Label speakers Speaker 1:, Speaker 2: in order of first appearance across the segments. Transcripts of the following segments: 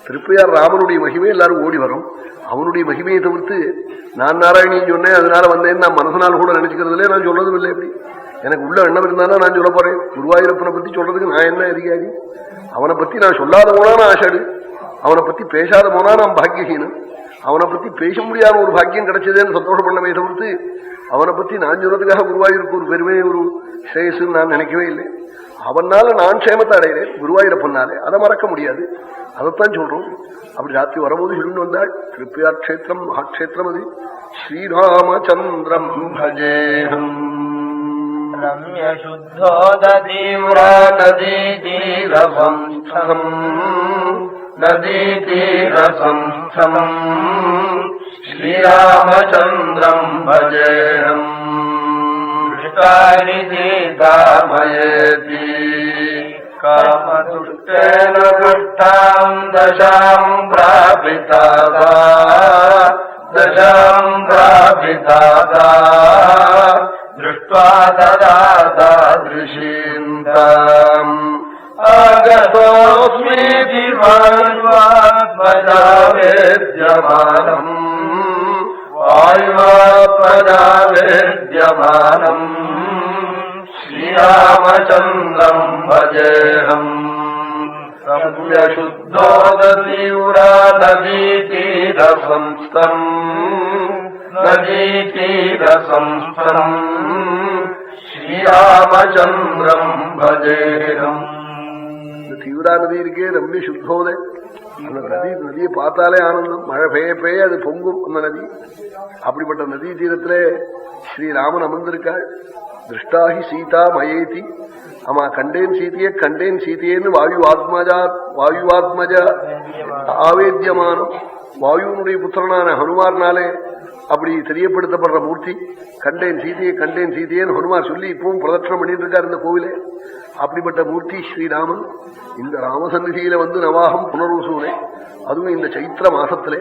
Speaker 1: திருப்பையார் ராமனுடைய மகிமை எல்லாரும் ஓடி வரும். அவனுடைய மகிமையை தவிர்த்து நான் நாராயணின்னு சொன்னேன் அதனால வந்தேன்னு நான் மனசனால் கூட நினைச்சுக்கிறதுல நான் சொல்றதும் இல்லை. எப்படி எனக்கு உள்ள எண்ணம் இருந்தாலும் நான் சொல்ல போறேன். குருவாயூரப்பனை பத்தி சொல்றதுக்கு நான் என்ன அதிகாரி? அவனை பத்தி நான் சொல்லாத போனா நான் ஆஷாடு, அவனை பத்தி பேசாத போனா நான் பாக்கியஹீனம். அவனை பத்தி பேச முடியாத ஒரு பாக்கியம் கிடைச்சதேன்னு சந்தோஷம் பண்ணவே தவிர்த்து அவனை பத்தி நான் சொல்றதுக்காக குருவாயூருக்கு ஒரு பெருமை ஒரு ஸ்ரேயஸ்ன்னு நான் நினைக்கவே இல்லை. அவனால நான் க்ஷேமத்தை அடைகிறேன், குருவாயூரப்பனாலே. அதை மறக்க முடியாது. அதைத்தான் சொல்றோம். அப்படி ராத்திரி வரும்போது சொல்லிட்டு வந்தாள். திருப்பியார் கஷேத்திரம் மகாட்சேத்திரம் அது. ஸ்ரீராமச்சந்திரம் பஜேஹம்
Speaker 2: ரம்ய சுத்தோதீவ்ரா நதி தீரசம்ஸ்தம் நதி தீரசம்ஸ்தம் ஸ்ரீராமச்சந்திரம் பஜேஹம் கிருஷ்ணாரி சீதாமயேதி காமதுஷ்டேன துஷ்டாம் தசாம் பிராபிதாதா தசாம் பிராபிதாதா திருஷ்ட்வா ததா தாத்ருஷீந்தாம் ஆகதோஸ்மீதி வாயுவாத்மஜா வேத்யமானம் வாயுவாத்மஜா வேத்யமானம் ஸ்ரீராமச்சந்திரம் பஜேஹம் ரம்ய சுத்தோதீவ்ரா நதி தீரசம்ஸ்தம் நதி தீரசம்ஸ்தம் ஸ்ரீராமச்சந்திரம் பஜேஹம். தீவிரா நதி இருக்கே ரம்ய சுத்தோத அந்த நதியை பார்த்தாலே ஆனந்தம். மழை பெய்ய பெய்ய அது பொங்கும் அந்த நதி. அப்படிப்பட்ட நதி தீரத்திலே ஸ்ரீராமன் அமர்ந்திருக்காள். திருஷ்டாஹி சீதா மயேதி. ஆமா, கண்டேன் சீதையேன்னு வாயுவாத்மஜா ஆவேத்தியமானம். வாயுனுடைய புத்திரனான ஹனுமார்னாலே அப்படி தெரியப்படுத்தப்படுற மூர்த்தி. கண்டேன் சீதையேன்னு ஹனுமார் சொல்லி இப்பவும் பிரதட்சணம் பண்ணிட்டு இருக்கார் இந்த கோவிலே. அப்படிப்பட்ட மூர்த்தி ஸ்ரீராமன் இந்த ராமசன்னிதியில வந்து நவாகம் புனர்வசூனே, அதுவும் இந்த சைத்திர மாசத்திலே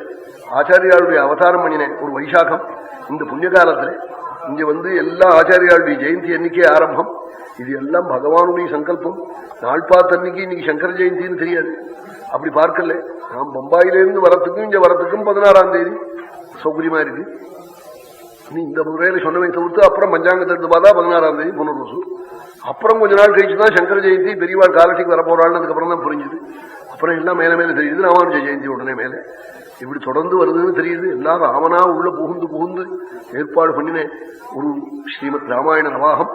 Speaker 2: ஆச்சாரியாளுடைய அவதாரம் பண்ணினேன். ஒரு வைசாகம் இந்த புண்ணிய காலத்திலே இங்க வந்து எல்லா ஆச்சாரியாளுடைய ஜெயந்தி அன்னைக்கே ஆரம்பம். இது எல்லாம் பகவானுடைய சங்கல்பம். நாள் பார்த்த அன்னைக்கு இன்னைக்கு சங்கர ஜெயந்தின்னு தெரியாது. அப்படி பார்க்கல. நாம் பம்பாயிலிருந்து வரத்துக்கும் இங்க வரத்துக்கும் 16ஆம் தேதி சௌகரியமா இருக்கு. இந்த முறையில சொன்னவை தவிர்த்து அப்புறம் பஞ்சாங்கத்தை எடுத்து பார்த்தா 16ஆம் தேதி புனர்வசு. அப்புறம் கொஞ்ச நாள் கழிச்சுதான் சங்கர ஜெயந்தி பெரியவாள் காலத்துக்கு வரப்போறாள்னு அதுக்கப்புறம் தான் புரிஞ்சுது. அப்புறம் எல்லாம் மேல மேல தெரியுது. ராமானுஜ ஜெயந்தி உடனே மேல இப்படி தொடர்ந்து வருதுன்னு தெரியுது. எல்லாரும் ராமனா உள்ள புகுந்து ஏற்பாடு பண்ணினேன் ஒரு ஸ்ரீமத் ராமாயண நவாகம்.